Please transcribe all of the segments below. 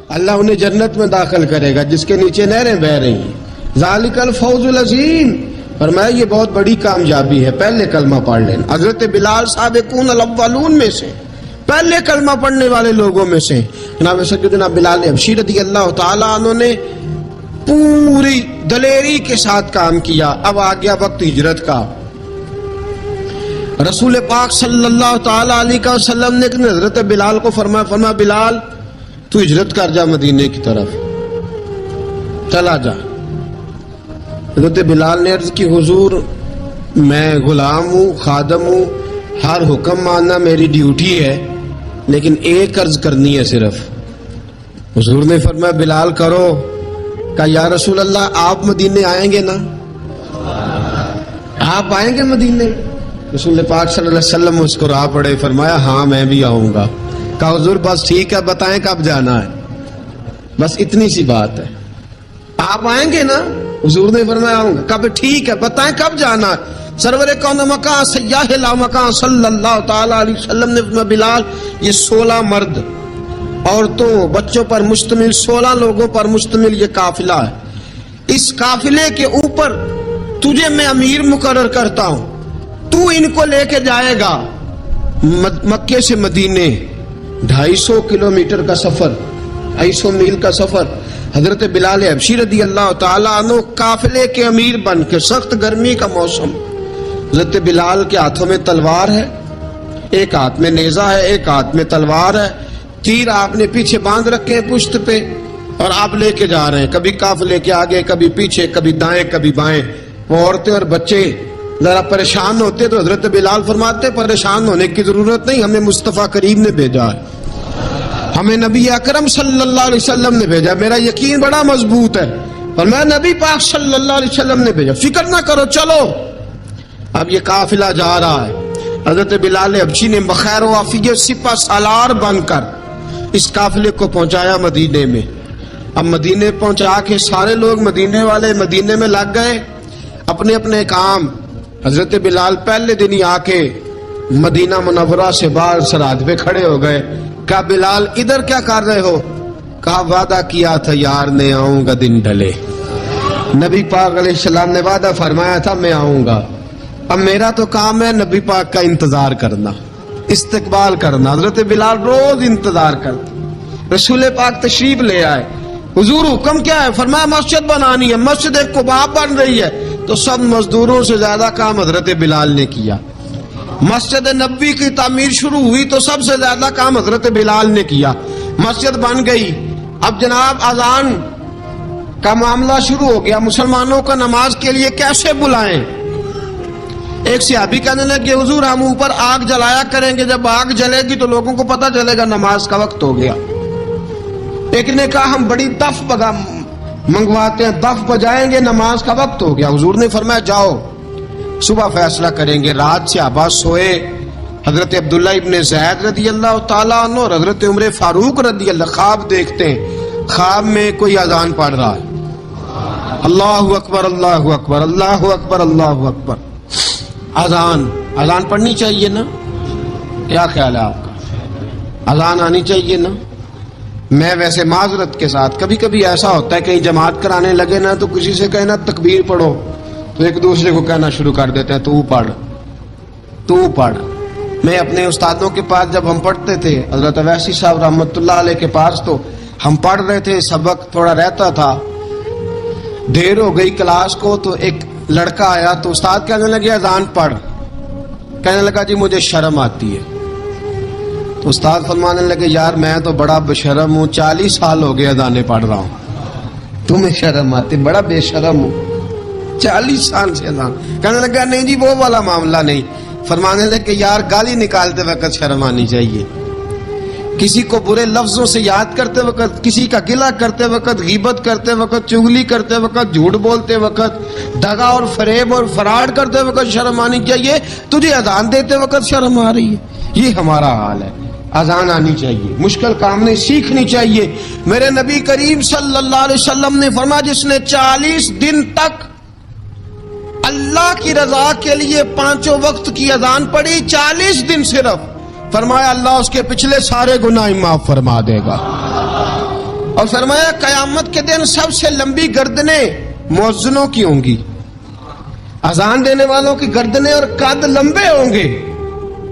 اللہ انہیں جنت میں داخل کرے گا جس کے نیچے نہریں بہ رہی ہیں. ذالک الفوز العظیم. فرمایا یہ بہت بڑی کامیابی ہے. پہلے کلمہ پڑھ لینا. حضرت بلال سابقون الاولون میں سے، پہلے کلمہ پڑھنے والے لوگوں میں سے. جناب سیدنا بلال حبشی رضی اللہ تعالیٰ عنہ نے پوری دلیری کے ساتھ کام کیا. اب آ گیا وقت ہجرت کا. رسول پاک صلی اللہ تعالیٰ علیہ وسلم نے حضرت بلال کو فرمایا بلال تو ہجرت کر جا مدینے کی طرف، چلا جا. حضرت بلال نے عرض کی حضور میں غلام ہوں، خادم ہوں، ہر حکم ماننا میری ڈیوٹی ہے، لیکن ایک عرض کرنی ہے صرف. حضور نے فرمایا بلال کرو. کہا یا رسول اللہ آپ مدینے آئیں گے نا؟ آپ آئیں گے مدینے؟ رسول پاک صلی اللہ علیہ وسلم مسکرا پڑے. فرمایا ہاں میں بھی آؤں گا. کہا حضور بس ٹھیک ہے، بتائیں کب جانا ہے، بس اتنی سی بات ہے. آپ آئیں گے نا؟ حضور نے فرمایا آؤں گا. کب ٹھیک ہے بتائیں کب جانا ہے. سرور کون مکان سیاح لا مکان صلی اللہ تعالی علیہ وسلم نے فرمایا بلال یہ 16 مرد عورتوں بچوں پر مشتمل 16 لوگوں پر مشتمل یہ قافلہ ہے. اس قافلے کے اوپر تجھے میں امیر مقرر کرتا ہوں، تو ان کو لے کے جائے گا مکے سے مدینے. 250 کلومیٹر کا سفر، 250 میل کا سفر. حضرت بلال حبشی رضی اللہ تعالیٰ عنہ قافلے کے امیر بن کے، سخت گرمی کا موسم. حضرت بلال کے ہاتھوں میں تلوار ہے، ایک ہاتھ میں نیزہ ہے، ایک ہاتھ میں تلوار ہے. تیر آپ نے پیچھے باندھ رکھے ہیں پشت پہ، اور آپ لے کے جا رہے ہیں کبھی قافلے کے آگے، کبھی پیچھے، کبھی دائیں کبھی بائیں. وہ عورتیں اور بچے ذرا پریشان ہوتے تو حضرت بلال فرماتے پریشان ہونے کی ضرورت نہیں، ہمیں مصطفیٰ کریم نے بھیجا ہے، ہمیں نبی اکرم صلی اللہ علیہ وسلم نے بھیجا. میرا یقین بڑا مضبوط ہے اور میں نبی پاک صلی اللہ علیہ وسلم نے بھیجا، فکر نہ کرو چلو. اب یہ قافلہ جا رہا ہے. حضرت بلال حبشی نے بخیر و عافیت سپہ سالار بن کر اس قافلے کو پہنچایا مدینے میں. اب مدینے پہنچا کے سارے لوگ مدینے والے مدینے میں لگ گئے اپنے اپنے کام. حضرت بلال پہلے دن ہی آ کے مدینہ منورہ سے باہر سرحد پہ کھڑے ہو گئے. کہا بلال ادھر کیا کر رہے ہو؟ کہا وعدہ کیا تھا یار نے آؤں گا دن ڈھلے. نبی پاک علیہ السلام نے وعدہ فرمایا تھا میں آؤں گا. اب میرا تو کام ہے نبی پاک کا انتظار کرنا، استقبال کرنا. حضرت بلال روز انتظار کرتے. رسول پاک تشریف لے آئے. حضور حکم کیا ہے؟ فرمایا مسجد بنانی ہے. مسجد قباء بن رہی ہے تو سب مزدوروں سے زیادہ کام حضرت بلال نے کیا. مسجد نبوی کی تعمیر شروع ہوئی تو سب سے زیادہ کام حضرت بلال نے کیا. مسجد بن گئی. اب جناب اذان کا معاملہ شروع ہو گیا. مسلمانوں کو نماز کے لیے کیسے بلائیں؟ ایک صحابی کہنے لگے حضور ہم اوپر آگ جلایا کریں گے، جب آگ جلے گی تو لوگوں کو پتہ چلے گا نماز کا وقت ہو گیا. ایک نے کہا ہم بڑی دف منگواتے ہیں، دف بجائیں گے، نماز کا وقت ہو گیا. حضور نے فرمایا جاؤ صبح فیصلہ کریں گے. رات سے صحابہ سوئے. حضرت عبداللہ ابن زید رضی اللہ تعالیٰ عنہ اور حضرت عمر فاروق رضی اللہ خواب دیکھتے ہیں. خواب میں کوئی اذان پڑھ رہا ہے، اللہ اکبر اللہ اکبر اللہ اکبر اللہ اکبر. اذان پڑھنی چاہیے نا؟ کیا خیال ہے آپ کا؟ اذان آنی چاہیے نا؟ میں ویسے معذرت کے ساتھ کبھی کبھی ایسا ہوتا ہے کہیں جماعت کرانے لگے نا تو کسی سے کہنا تکبیر پڑھو تو ایک دوسرے کو کہنا شروع کر دیتے ہیں تو پڑھ. میں اپنے استادوں کے پاس جب ہم پڑھتے تھے حضرت اویسی صاحب رحمۃ اللہ علیہ کے پاس تو ہم پڑھ رہے تھے، سبق تھوڑا رہتا تھا، دیر ہو گئی کلاس کو تو ایک لڑکا آیا تو استاد کہنے لگے اذان پڑھ. کہنے لگا جی مجھے شرم آتی ہے. تو استاد فرمانے لگے یار میں تو بڑا بشرم ہوں، 40 سال ہو گئے اذانیں پڑھ رہا ہوں، تمہیں شرم آتی؟ بڑا بے شرم ہوں، 40 سال سے اذان. کہنے لگا نہیں جی وہ والا معاملہ نہیں. فرمانے لگے یار گالی نکالتے وقت شرم آنی چاہیے، کسی کو برے لفظوں سے یاد کرتے وقت، کسی کا گلہ کرتے وقت، غیبت کرتے وقت، چغلی کرتے وقت، جھوٹ بولتے وقت، دغا اور فریب اور فراڈ کرتے وقت شرم آنی چاہیے. تجھے اذان دیتے وقت شرم آ رہی ہے؟ یہ ہمارا حال ہے. اذان آنی چاہیے، مشکل کام نہیں، سیکھنی چاہیے. میرے نبی کریم صلی اللہ علیہ وسلم نے فرمایا جس نے 40 دن تک اللہ کی رضا کے لیے 5 وقت کی اذان پڑھی، 40 دن صرف، فرمایا اللہ اس کے پچھلے سارے گناہ معاف فرما دے گا. اور فرمایا قیامت کے دن سب سے لمبی گردنیں مؤذنوں کی ہوں گی، اذان دینے والوں کی گردنیں اور قد لمبے ہوں گے۔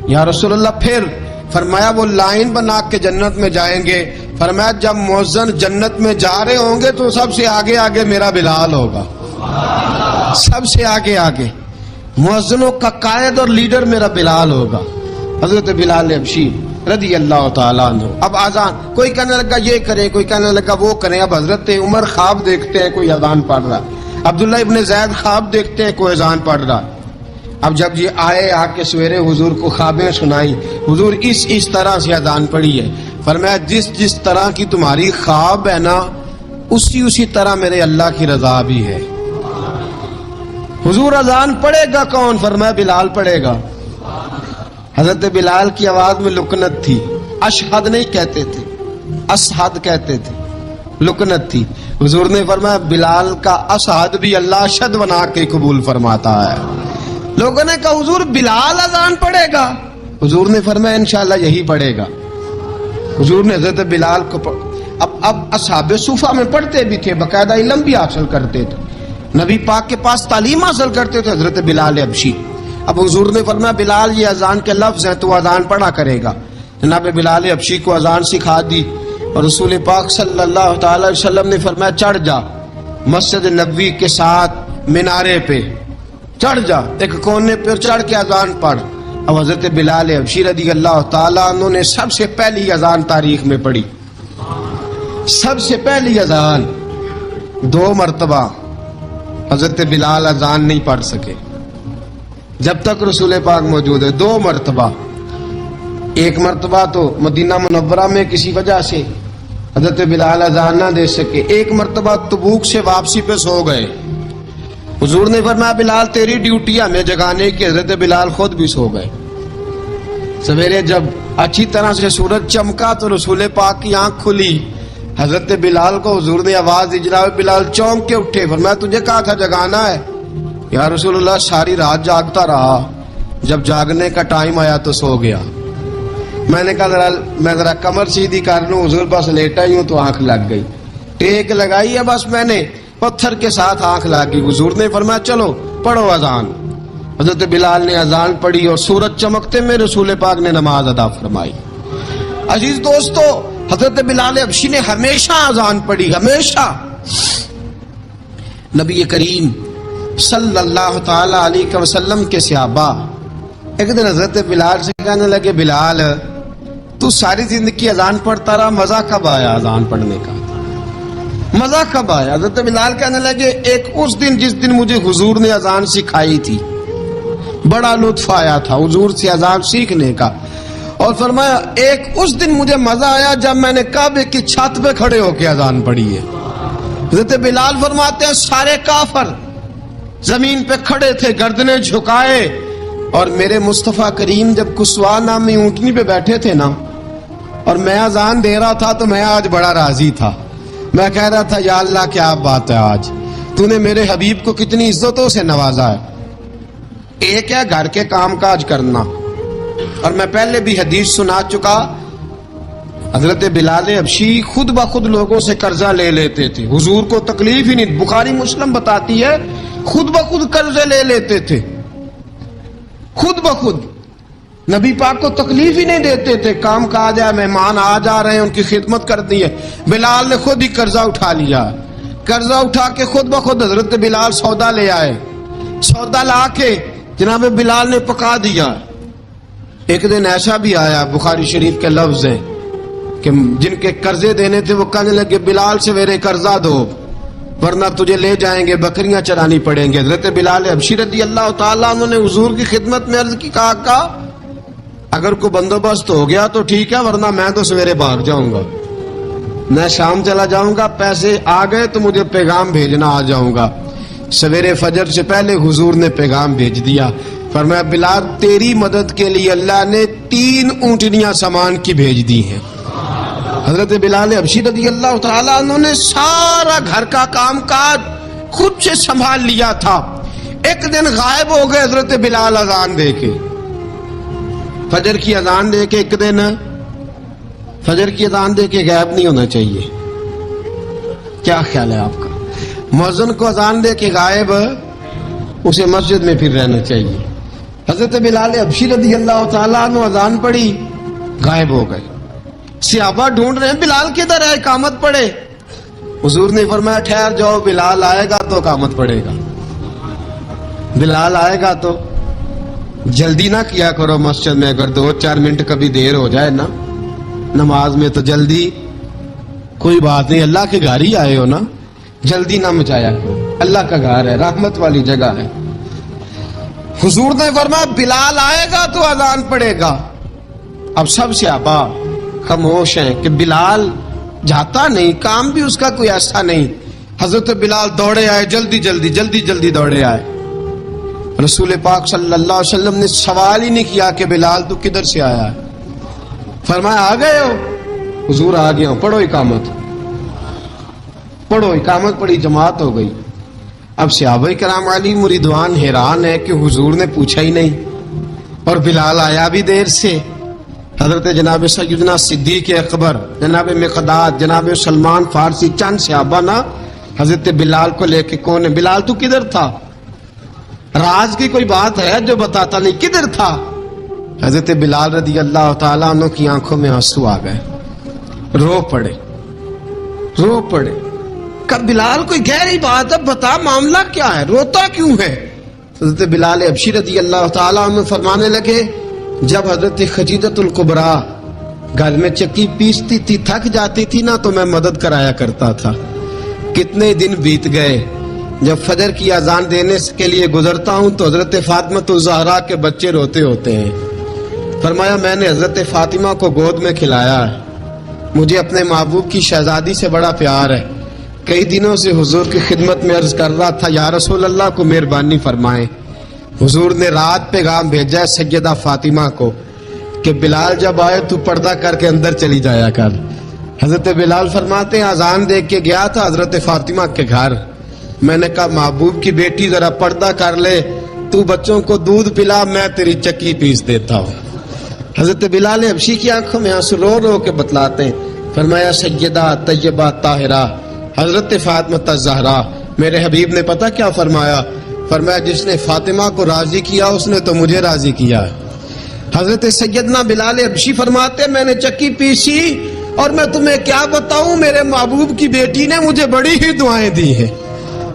یا رسول اللہ پھر؟ فرمایا وہ لائن بنا کے جنت میں جائیں گے۔ فرمایا جب مؤذن جنت میں جا رہے ہوں گے تو سب سے آگے آگے میرا بلال ہوگا، سب سے آگے آگے مؤذنوں کا قائد اور لیڈر میرا بلال ہوگا، حضرت بلال حبشی رضی اللہ تعالیٰ عنہ۔ اب آزان کوئی کہنے لگا یہ کریں، کوئی کہنے لگا وہ کریں۔ اب حضرت عمر خواب دیکھتے ہیں کوئی اذان پڑھ رہا، عبداللہ ابن زید خواب دیکھتے ہیں کوئی اذان پڑھ رہا۔ اب جب یہ آئے آ کے سویرے حضور کو خوابیں سنائی، حضور اس طرح سے اذان پڑھی ہے۔ فرمایا جس طرح کی تمہاری خواب ہے نا، اسی طرح میرے اللہ کی رضا بھی ہے۔ حضور اذان پڑھے گا کون؟ فرمایا بلال پڑھے گا۔ حضرت بلال کی آواز میں لکنت تھی، اشہد نہیں کہتے تھے، اشہد کہتے تھے، لکنت تھی۔ حضور نے فرمایا بلال کا اشہد بھی اللہ اشہد بنا کے قبول فرماتا ہے۔ لوگوں نے کہا حضور بلال اذان پڑھے گا؟ حضور نے فرمایا انشاءاللہ یہی پڑھے گا۔ حضور نے حضرت بلال کو اب اصحاب صوفہ میں پڑھتے بھی تھے، باقاعدہ علم بھی حاصل کرتے تھے، نبی پاک کے پاس تعلیم حاصل کرتے تھے حضرت بلال حبشی۔ اب حضور نے فرمایا بلال یہ اذان کے لفظ ہیں تو اذان پڑھا کرے گا۔ جناب بلال حبشی کو اذان سکھا دی اور رسول پاک صلی اللہ تعالی علیہ وسلم نے فرمایا چڑھ جا مسجد نبوی کے ساتھ مینارے پہ، چڑھ جا ایک کونے پہ چڑھ کے اذان پڑھ۔ اب حضرت بلال حبشی رضی اللہ تعالیٰ عنہ نے سب سے پہلی اذان تاریخ میں پڑھی، سب سے پہلی اذان 2 مرتبہ حضرت بلال اذان نہیں پڑھ سکے جب تک رسول پاک موجود ہے۔ 2 مرتبہ، ایک مرتبہ تو مدینہ منورہ میں کسی وجہ سے حضرت بلال اذان نہ دے سکے، ایک مرتبہ تبوک سے واپسی پہ سو گئے۔ حضور نے فرمایا بلال تیری ڈیوٹی ہمیں جگانے کی، حضرت بلال خود بھی سو گئے۔ سویرے جب اچھی طرح سے سورج چمکا تو رسول پاک کی آنکھ کھلی، حضرت بلال کو حضور نے آواز دی، جناب بلال چونک کے اٹھے۔ فرمایا تجھے کہا تھا جگانا ہے؟ یا رسول اللہ ساری رات جاگتا رہا، جب جاگنے کا ٹائم آیا تو سو گیا۔ میں نے کہا میں ذرا کمر سیدھی کر لوں، حضور بس لیٹا ہی ہوں تو آنکھ لگ گئی، ٹیک لگائی ہے بس میں نے، پتھر کے ساتھ آنکھ لگ گئی۔ حضور نے فرمایا چلو پڑھو اذان۔ حضرت بلال نے اذان پڑھی اور سورج چمکتے میں رسول پاک نے نماز ادا فرمائی۔ عزیز دوستو حضرت بلال حبشی نے ہمیشہ اذان پڑھی، ہمیشہ۔ نبی کریم صلی اللہ تعالی علیہ وسلم کے صحابہ ایک دن حضرت بلال سے کہنے لگے بلال تو ساری زندگی اذان پڑھتا رہا، مزہ کب آیا اذان پڑھنے کا؟ مزہ کب آیا؟ حضرت بلال کہنے لگے ایک اس دن جس دن مجھے حضور نے اذان سکھائی تھی، بڑا لطف آیا تھا حضور سے اذان سیکھنے کا، اور فرمایا ایک اس دن مجھے مزہ آیا جب میں نے کعبے کی چھت پہ کھڑے ہو کے اذان پڑھی ہے۔ حضرت بلال فرماتے ہیں سارے کافر زمین پہ کھڑے تھے گردنیں جھکائے، اور میرے مصطفیٰ کریم جب کسوا نامی اونٹنی پہ بیٹھے تھے نا اور میں اذان دے رہا تھا تو میں آج بڑا راضی تھا، میں کہہ رہا تھا یا اللہ کیا بات ہے، آج تو نے میرے حبیب کو کتنی عزتوں سے نوازا ہے۔ ایک ہے گھر کے کام کاج کرنا، اور میں پہلے بھی حدیث سنا چکا، حضرت بلال حبشی خود بخود لوگوں سے قرضہ لے لیتے تھے، حضور کو تکلیف ہی نہیں، بخاری مسلم بتاتی ہے خود بخود قرضے لے لیتے تھے، خود بخود نبی پاک کو تکلیف ہی نہیں دیتے تھے، کام کاج ہے، مہمان آ جا رہے ہیں ان کی خدمت کرنی ہے۔ بلال نے خود ہی قرضہ اٹھا لیا، قرضہ اٹھا کے خود بخود حضرت بلال سودا لے آئے، سودا لا کے جناب بلال نے پکا دیا۔ ایک دن ایسا بھی آیا بخاری شریف کے لفظ ہیں کہ جن کے قرضے دینے تھے وہ کہنے لگے بلال سے میرے قرضہ دو ورنہ تجھے لے جائیں گے، بکریاں چرانی پڑیں گے۔ حضرت بلال حبشی رضی اللہ تعالیٰ عنہ نے حضور کی خدمت میں عرض کی، کہا اگر کوئی بندوبست ہو گیا تو ٹھیک ہے ورنہ میں تو سویرے بھاگ جاؤں گا، میں شام چلا جاؤں گا، پیسے آ گئے تو مجھے پیغام بھیجنا، آ جاؤں گا۔ سویرے فجر سے پہلے حضور نے پیغام بھیج دیا، فرمایا بلال تیری مدد کے لیے اللہ نے 3 اونٹنیاں سامان کی بھیج دی ہیں۔ حضرت بلال حبشی رضی اللہ تعالیٰ عنہ نے سارا گھر کا کام کاج خود سے سنبھال لیا تھا۔ ایک دن غائب ہو گئے حضرت بلال اذان دے کے، فجر کی اذان دے کے، ایک دن فجر کی اذان دے کے غائب نہیں ہونا چاہیے، کیا خیال ہے آپ کا؟ مؤذن کو اذان دے کے غائب اسے مسجد میں پھر رہنا چاہیے. حضرت بلال حبشی رضی اللہ تعالیٰ عنہ اذان پڑھی, غائب ہو گئے. صحابہ ڈھونڈ رہے ہیں بلال کدھر ہے, اقامت پڑھے. حضور نے فرمایا ٹھہر جاؤ, بلال آئے گا تو اقامت پڑھے گا. بلال آئے گا تو جلدی نہ کیا کرو مسجد میں, اگر 2-4 منٹ کبھی دیر ہو جائے نا نماز میں تو جلدی کوئی بات نہیں, اللہ کے گھر ہی آئے ہو نا, جلدی نہ مچایا کرو, اللہ کا گھر ہے, رحمت والی جگہ ہے. حضور نے فرمایا بلال آئے گا تو اذان پڑھے گا. اب سب صحابہ خاموش ہیں کہ بلال جاتا نہیں, کام بھی اس کا کوئی ایسا نہیں. حضرت بلال دوڑے آئے, جلدی جلدی دوڑے آئے. رسول پاک صلی اللہ علیہ وسلم نے سوال ہی نہیں کیا کہ بلال تو کدھر سے آیا ہے, فرمایا آ گئے ہو؟ حضور آ گیا ہوں, پڑھو اقامت. پڑھی, جماعت ہو گئی. اب صحابہ کرام علیہم رضوان حیران ہے کہ حضور نے پوچھا ہی نہیں اور بلال آیا بھی دیر سے. حضرت جناب سیدنا صدیق اکبر, جناب مقداد, جناب سلمان فارسی, چند صحابہ نا حضرت بلال کو لے کے, کون ہے بلال تو کدھر تھا؟ راز کی کوئی بات ہے جو بتاتا نہیں, کدھر تھا؟ حضرت بلال رضی اللہ تعالیٰ عنہ کی آنکھوں میں آنسو آ گئے, رو پڑے. کب بلال کوئی گہری بات ہے, بتا معاملہ کیا ہے, روتا کیوں ہے؟ حضرت بلال حبشی رضی اللہ تعالیٰ عنہ فرمانے لگے جب حضرت خدیجۃ الکبریٰ گھر میں چکی پیستی تھی, تھک جاتی تھی نا تو میں مدد کرایا کرتا تھا. کتنے دن بیت گئے, جب فجر کی اذان دینے کے لیے گزرتا ہوں تو حضرت فاطمہ الزہرا کے بچے روتے ہوتے ہیں. فرمایا میں نے حضرت فاطمہ کو گود میں کھلایا ہے, مجھے اپنے محبوب کی شہزادی سے بڑا پیار ہے. کئی دنوں سے حضور کی خدمت میں عرض کر رہا تھا یا رسول اللہ کو مہربانی فرمائیں. حضور نے رات پیغام بھیجا ہے سیدہ فاطمہ کو کہ بلال جب آئے تو پردہ کر کے اندر چلی جایا کر. حضرت بلال فرماتے ہیں اذان دیکھ کے گیا تھا حضرت فاطمہ کے گھر, میں نے کہا محبوب کی بیٹی ذرا پردہ کر لے, تو بچوں کو دودھ پلا, میں تیری چکی پیس دیتا ہوں. حضرت بلال حبشی کی آنکھوں میں آنسو رو کے بتلاتے ہیں. فرمایا سیدہ طیبہ طاہرہ حضرت فاطمہ الزہرا, میرے حبیب نے پتہ کیا فرمایا؟ فرمایا جس نے فاطمہ کو راضی کیا اس نے تو مجھے راضی کیا. حضرت سیدنا بلال حبشی فرماتے میں نے چکی پیسی اور میں تمہیں کیا بتاؤں, میرے محبوب کی بیٹی نے مجھے بڑی ہی دعائیں دی ہیں,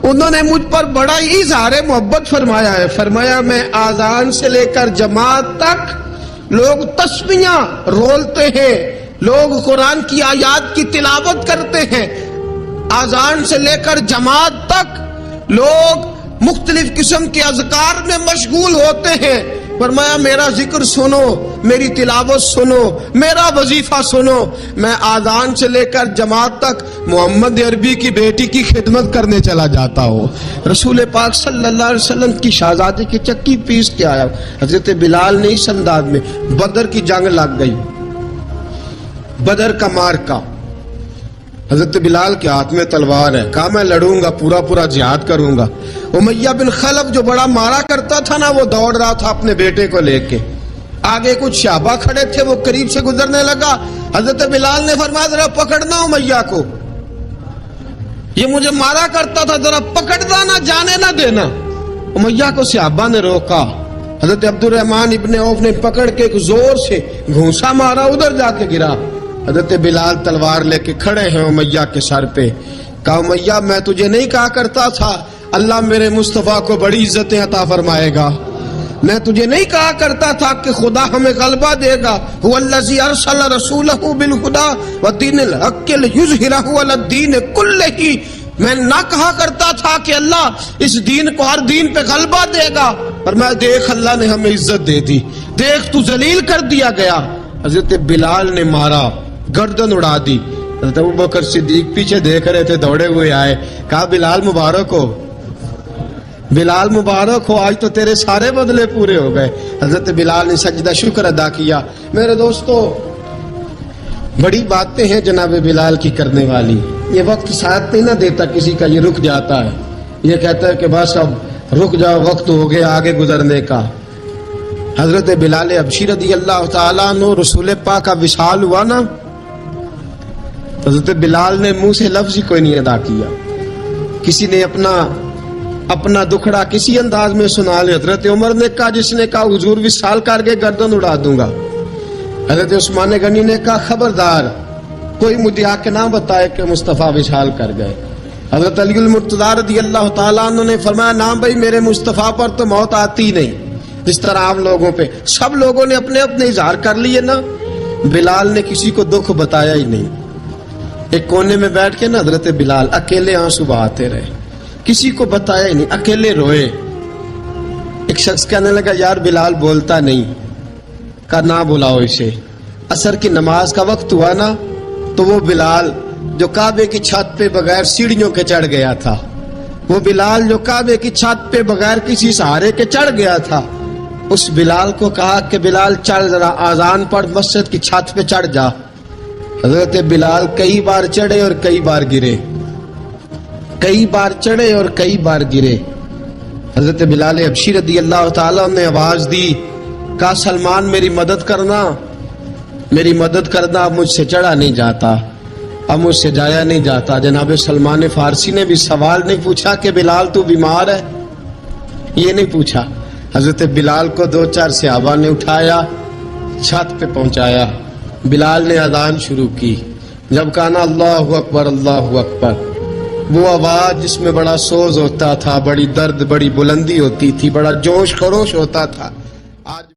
انہوں نے مجھ پر بڑا ہی اظہار محبت فرمایا ہے. فرمایا میں آذان سے لے کر جماعت تک لوگ تسبیحاں رولتے ہیں, لوگ قرآن کی آیات کی تلاوت کرتے ہیں, آذان سے لے کر جماعت تک لوگ مختلف قسم کے اذکار میں مشغول ہوتے ہیں. فرمایا میرا ذکر سنو, میری تلاوت سنو, میرا وظیفہ سنو. میں آذان سے لے کر جماعت تک محمد عربی کی بیٹی کی خدمت کرنے چلا جاتا ہوں. رسول پاک صلی اللہ علیہ وسلم کی شہزادی کی چکی پیس کے آیا. حضرت بلال نے اس انداز میں, بدر کی جنگ لگ گئی, بدر کا مارکا, حضرت بلال کے ہاتھ میں تلوار ہے, کہا میں لڑوں گا, پورا جہاد کروں گا. امیہ بن خلف جو بڑا مارا کرتا تھا نا, وہ دوڑ رہا تھا اپنے بیٹے کو لے کے, آگے کچھ صحابہ کھڑے تھے, وہ قریب سے گزرنے لگا. حضرت بلال نے فرمایا ذرا پکڑنا امیہ کو, یہ مجھے مارا کرتا تھا, ذرا پکڑنا, نہ جانے نہ دینا. امیہ کو صحابہ نے روکا. حضرت عبد الرحمن ابن عوف نے پکڑ کے ایک زور سے گھونسا مارا, ادھر جا کے گرا. حضرت بلال تلوار لے کے کھڑے ہیں امیہ کے سر پہ. کہا امیہ میں تجھے نہیں کہا کرتا تھا اللہ میرے مصطفیٰ کو بڑی عزتیں عطا فرمائے گا؟ میں تجھے نہیں کہا کرتا تھا کہ خدا ہمیں غلبہ دے گا؟ هو الذی ارسل رسولہ بالہدی ودین الحق لیظہرہ علی الدین کلہ. میں نہ کہا کرتا تھا کہ اللہ اس دین کو ہر دین پہ غلبہ دے گا, اور میں دیکھ اللہ نے ہمیں عزت دے دی, دیکھ تو ذلیل کر دیا گیا. حضرت بلال نے مارا, گردن اڑا دی. حضرت ابوبکر صدیق پیچھے دیکھ رہے تھے, دوڑے ہوئے آئے, کہا بلال مبارک ہو, بلال مبارک ہو, آج تو تیرے سارے بدلے پورے ہو گئے. حضرت بلال نے سجدہ شکر ادا کیا. میرے دوستو بڑی باتیں ہیں جناب بلال کی کرنے والی. یہ وقت ساتھ نہیں نہ دیتا کسی کا, یہ رک جاتا ہے, یہ کہتا ہے کہ بس اب رک جاؤ, وقت ہو گیا آگے گزرنے کا. حضرت بلال حبشی رضی اللہ تعالیٰ عنہ رسول پاک کا وصال ہوا نا, حضرت بلال نے منہ سے لفظ ہی کوئی نہیں ادا کیا. کسی نے اپنا دکھڑا کسی انداز میں سنا لیا. حضرت عمر نے کہا, جس نے کہا حضور وصال کر کے گردن اڑا دوں گا. حضرت عثمان غنی نے کہا خبردار کوئی مجھے آ کے نہ بتائے کہ مصطفیٰ وصال کر گئے. حضرت علی المرتضیٰ رضی اللہ تعالیٰ عنہ نے فرمایا نہ بھائی میرے مصطفیٰ پر تو موت آتی نہیں جس طرح عام لوگوں پہ. سب لوگوں نے اپنے اپنے اظہار کر لیے نا, بلال نے کسی کو دکھ بتایا ہی نہیں. ایک کونے میں بیٹھ کے نا حضرت بلال اکیلے آنسو بہاتے رہے, کسی کو بتایا ہی نہیں, اکیلے روئے. ایک شخص کہنے لگا یار بلال بولتا نہیں. کہا نہ بلاؤ اسے. عصر کی نماز کا وقت ہوا نا تو وہ بلال جو کعبے کی چھت پہ بغیر سیڑھیوں کے چڑھ گیا تھا, وہ بلال جو کعبے کی چھت پہ بغیر کسی سہارے کے چڑھ گیا تھا, اس بلال کو کہا کہ بلال چڑھ ذرا آذان پڑھ مسجد کی چھت پہ چڑھ جا. حضرت بلال کئی بار چڑھے اور کئی بار گرے, کئی بار چڑھے اور کئی بار گرے. حضرت بلال حبشی رضی اللہ تعالیٰ نے آواز دی, کہا سلمان میری مدد کرنا, میری مدد کرنا, اب مجھ سے چڑھا نہیں جاتا, اب مجھ سے جایا نہیں جاتا. جناب سلمان فارسی نے بھی سوال نہیں پوچھا کہ بلال تو بیمار ہے, یہ نہیں پوچھا. حضرت بلال کو 2-4 صحابہ نے اٹھایا, چھت پہ پہنچایا. بلال نے اذان شروع کی. جب کہا نا اللہ اکبر اللہ اکبر, وہ آواز جس میں بڑا سوز ہوتا تھا, بڑی درد, بڑی بلندی ہوتی تھی, بڑا جوش خروش ہوتا تھا, آج